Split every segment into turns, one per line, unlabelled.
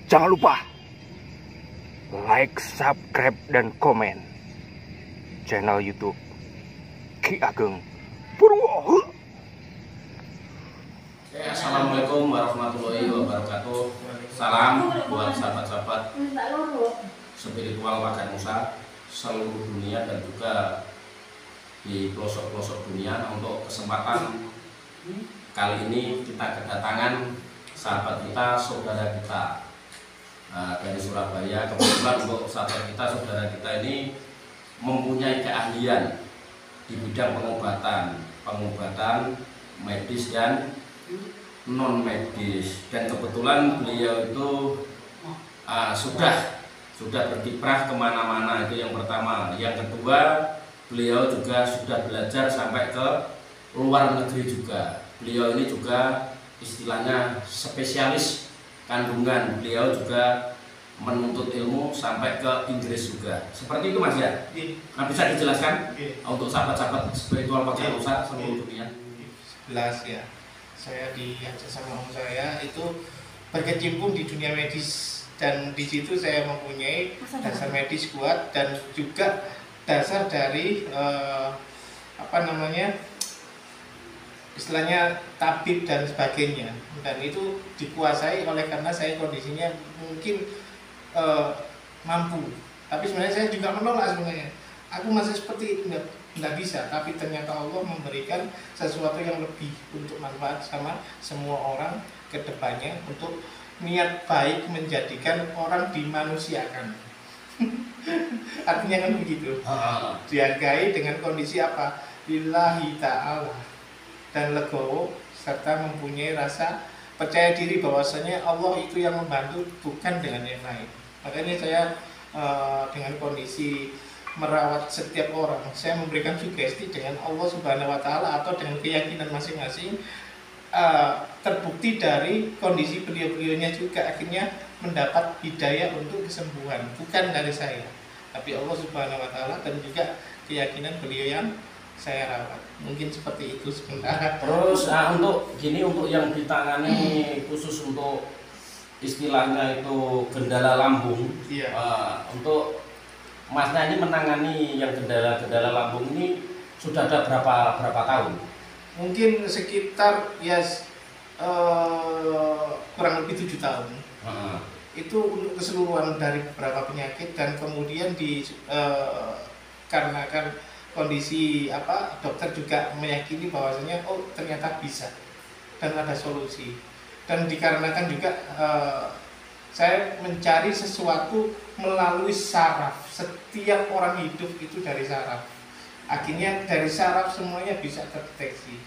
Jangan lupa like, subscribe, dan komen channel YouTube Ki Ageng Purwo.
Assalamualaikum warahmatullahi wabarakatuh. Salam buat sahabat-sahabat spiritual Pagar Nusa seluruh dunia dan juga di pelosok-pelosok dunia. Untuk kesempatan kali ini kita kedatangan sahabat kita, saudara kita dari Surabaya. Kebetulan untuk sahabat kita, saudara kita ini mempunyai keahlian di bidang pengobatan medis dan non medis, dan kebetulan beliau itu sudah berkiprah kemana-mana. Itu yang pertama. Yang kedua, beliau juga sudah belajar sampai ke luar negeri juga. Beliau ini juga istilahnya spesialis kandungan. Beliau juga menuntut ilmu sampai ke Inggris juga. Seperti itu, Mas ya? Nah, bisa dijelaskan untuk sahabat-sahabat spiritual Pagar Nusa seluruh dunia?
Jelas ya. Saya diajak sama om saya itu berkecimpung di dunia medis, dan di situ saya mempunyai dasar medis kuat dan juga dasar dari istilahnya tabib dan sebagainya, dan itu dikuasai oleh karena saya kondisinya mungkin mampu, tapi sebenarnya saya juga menolak. Sebenarnya aku masih seperti itu, nggak bisa, tapi ternyata Allah memberikan sesuatu yang lebih untuk manfaat sama semua orang ke depannya, untuk niat baik menjadikan orang dimanusiakan. Artinya kan begitu, dihargai dengan kondisi apa? Lillahi ta'ala, dan legowo serta mempunyai rasa percaya diri bahwasanya Allah itu yang membantu, bukan dengan yang lain. Makanya saya dengan kondisi merawat setiap orang, saya memberikan sugesti dengan Allah Subhanahu wa Ta'ala atau dengan keyakinan masing-masing. Terbukti dari kondisi beliau-beliaunya juga akhirnya mendapat hidayah untuk kesembuhan, bukan dari saya, tapi Allah Subhanahu wa Ta'ala, dan juga keyakinan beliau yang saya rawat. Mungkin seperti itu sebentar.
Terus untuk yang ditangani khusus untuk istilahnya itu gendala lambung, untuk Masnya ini menangani yang gendala lambung ini sudah ada berapa tahun?
Mungkin sekitar kurang lebih 7 tahun. Itu untuk keseluruhan dari beberapa penyakit, dan kemudian karena kan kondisi dokter juga meyakini bahwasanya ternyata bisa dan ada solusi, dan dikarenakan juga saya mencari sesuatu melalui saraf. Setiap orang hidup itu dari saraf. Akhirnya dari saraf semuanya bisa terdeteksi.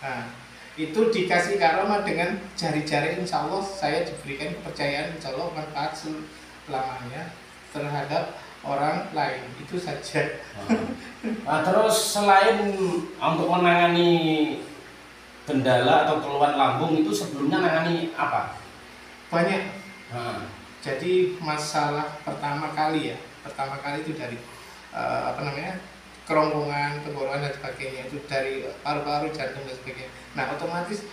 Nah, itu dikasih karomah dengan jari-jari. Insya Allah saya diberikan kepercayaan, insya Allah manfaat selamanya terhadap orang lain. Itu saja.
Nah, terus selain untuk menangani gendala atau keluhan lambung, itu sebelumnya menangani apa?
Banyak. Jadi masalah pertama kali itu dari kerongkongan, tenggorokan dan sebagainya, itu dari paru-paru, jantung dan sebagainya. Nah, otomatis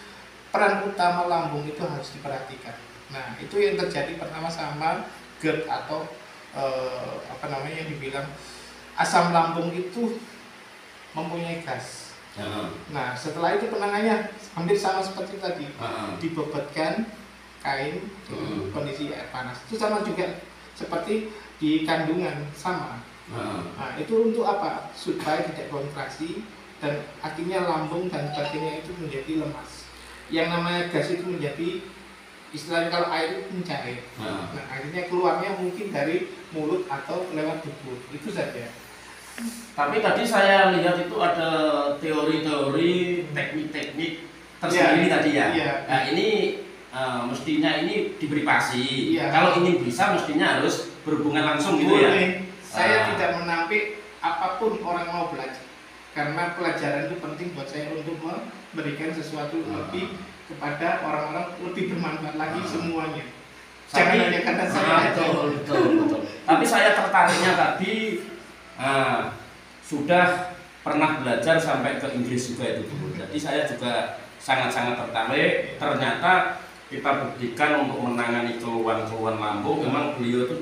peran utama lambung itu harus diperhatikan. Nah, itu yang terjadi pertama sama GERD atau yang dibilang asam lambung itu mempunyai gas. Nah, setelah itu penanganannya hampir sama seperti tadi, dibobotkan kain kondisi air panas. Itu sama juga seperti di kandungan, sama. Nah, itu untuk apa? Supaya tidak kontraksi dan akhirnya lambung dan sebagainya itu menjadi lemas. Yang namanya gas itu menjadi istilahnya kalau air itu mencair. Nah, akhirnya keluarnya mungkin dari mulut atau lewat tubuh. Itu saja.
Tapi tadi saya lihat itu ada teori-teori, teknik-teknik tersendiri tadi ya. Nah, ini mestinya ini diberi pasi. Kalau ingin bisa mestinya harus berhubungan langsung gitu ya.
Saya tidak menampik apapun orang mau belajar, karena pelajaran itu penting buat saya untuk memberikan sesuatu lebih kepada orang-orang, lebih bermanfaat lagi semuanya. Jangan hanya karena saya aja.
Betul. Tapi saya tertariknya tadi sudah pernah belajar sampai ke Inggris juga itu dulu. Jadi saya juga sangat-sangat tertarik. Ternyata kita buktikan untuk menangani keluhan-keluhan lambung, memang beliau itu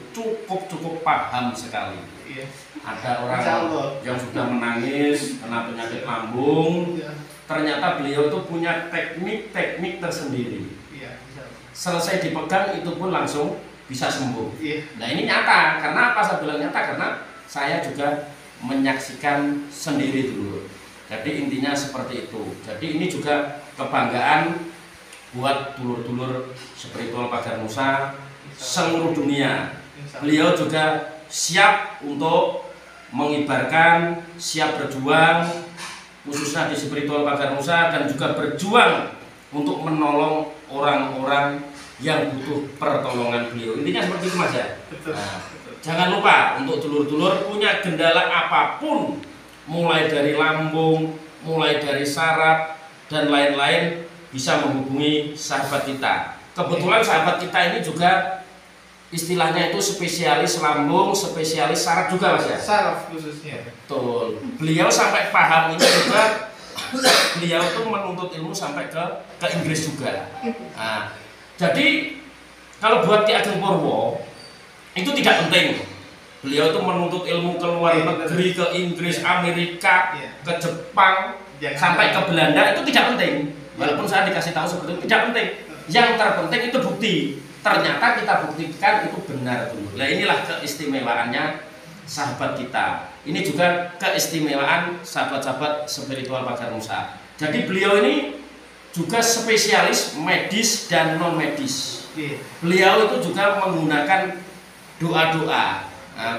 cukup paham sekali.
Iya.
Ada orang yang sudah menangis kena penyakit lambung, ternyata beliau itu punya teknik-teknik tersendiri.
Iya.
Selesai dipegang itu pun langsung bisa sembuh.
Iya.
Nah ini nyata, karena apa saya bilang nyata? Karena saya juga menyaksikan sendiri dulu. Jadi intinya seperti itu. Jadi ini juga kebanggaan buat dulur-dulur spiritual Pagar Nusa seluruh dunia. Beliau juga siap untuk mengibarkan, siap berjuang khususnya di spiritual Pagar Nusa, dan juga berjuang untuk menolong orang-orang yang butuh pertolongan beliau. Intinya seperti itu Mas ya. Nah, jangan lupa untuk dulur-dulur punya kendala apapun, mulai dari lambung, mulai dari saraf dan lain-lain, bisa menghubungi sahabat kita. Kebetulan sahabat kita ini juga istilahnya itu spesialis lambung, spesialis saraf juga Mas ya.
Saraf khususnya.
Betul. Beliau sampai paham ini juga. Beliau tuh menuntut ilmu sampai ke Inggris juga. Nah, jadi kalau buat Ki Ageng Purwo itu tidak penting. Beliau tuh menuntut ilmu ke luar negeri, ke Inggris, Amerika, ke Jepang, sampai ke Belanda, itu tidak penting. Walaupun saya dikasih tahu seperti itu, tidak penting. Yang terpenting itu bukti. Ternyata kita buktikan itu benar dulu. Nah inilah keistimewaannya sahabat kita. Ini juga keistimewaan sahabat-sahabat spiritual Pagar Nusa. Jadi beliau ini juga spesialis medis dan non medis. Beliau itu juga menggunakan doa-doa,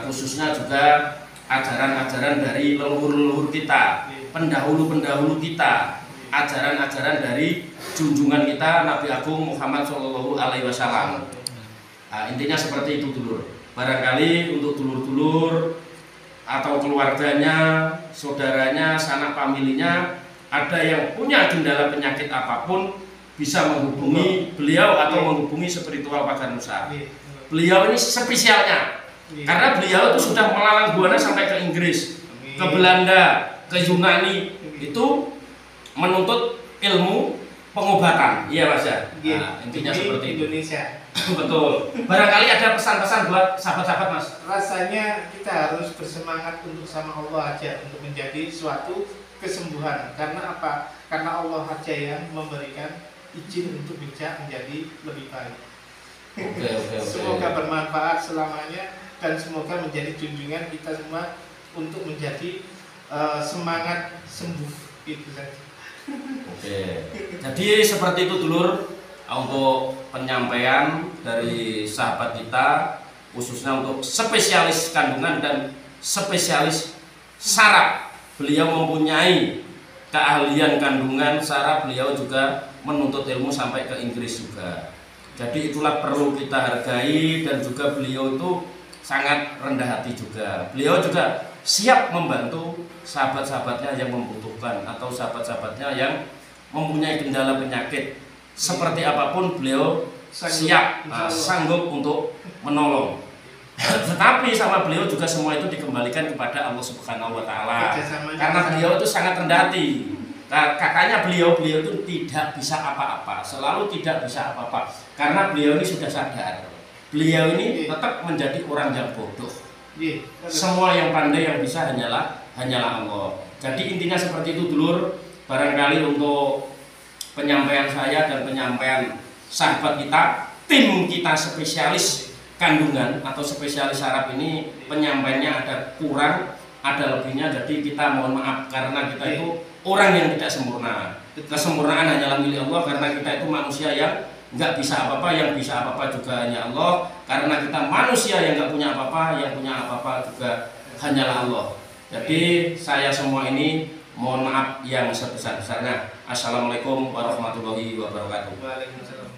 khususnya juga ajaran-ajaran dari leluhur-leluhur kita, pendahulu-pendahulu kita, ajaran-ajaran dari junjungan kita Nabi Agung Muhammad Shallallahu Alaihi Wasallam. Intinya seperti itu dulur. Barangkali untuk dulur-dulur atau keluarganya, saudaranya, sanak familinya, ada yang punya kendala penyakit apapun, bisa menghubungi beliau atau menghubungi spiritual Pagar Nusa. Beliau ini spesialnya, karena beliau itu sudah melalang buana sampai ke Inggris, ke Belanda, ke Yunani, itu menuntut ilmu pengobatan. Iya Mas ya. Nah, intinya seperti itu.
Indonesia.
Betul. Barangkali ada pesan-pesan buat sahabat-sahabat Mas.
Rasanya kita harus bersemangat untuk sama Allah aja untuk menjadi suatu kesembuhan. Karena apa? Karena Allah aja yang memberikan izin untuk bisa menjadi lebih baik.
Oke.
Semoga bermanfaat selamanya dan semoga menjadi junjungan kita semua untuk menjadi semangat sembuh. Itu saja.
Oke. Jadi seperti itu dulur, untuk penyampaian dari sahabat kita, khususnya untuk spesialis kandungan dan spesialis saraf. Beliau mempunyai keahlian kandungan saraf, beliau juga menuntut ilmu sampai ke Inggris juga. Jadi itulah perlu kita hargai, dan juga beliau itu sangat rendah hati juga. Beliau juga siap membantu sahabat-sahabatnya yang membutuhkan atau sahabat-sahabatnya yang mempunyai kendala penyakit. Seperti apapun beliau siap, sanggup untuk menolong. Tetapi sama beliau juga semua itu dikembalikan kepada Allah Subhanahu wa Ta'ala. Karena beliau itu sangat rendah hati. Kakaknya beliau itu tidak bisa apa-apa, selalu tidak bisa apa-apa. Karena beliau ini sudah sadar, beliau ini tetap menjadi orang yang bodoh. Semua yang pandai yang bisa hanyalah Allah. Jadi intinya seperti itu dulur. Barangkali untuk penyampaian saya dan penyampaian sahabat kita, tim kita spesialis kandungan atau spesialis saraf ini, penyampaiannya ada kurang, ada lebihnya. Jadi kita mohon maaf karena kita itu orang yang tidak sempurna. Kesempurnaan hanyalah milik Allah, karena kita itu manusia yang nggak bisa apa-apa, yang bisa apa-apa juga hanya Allah. Karena kita manusia yang nggak punya apa-apa, yang punya apa-apa juga hanyalah Allah. Jadi saya semua ini mohon maaf yang sebesar-besarnya. Assalamualaikum warahmatullahi wabarakatuh.
Waalaikumsalam.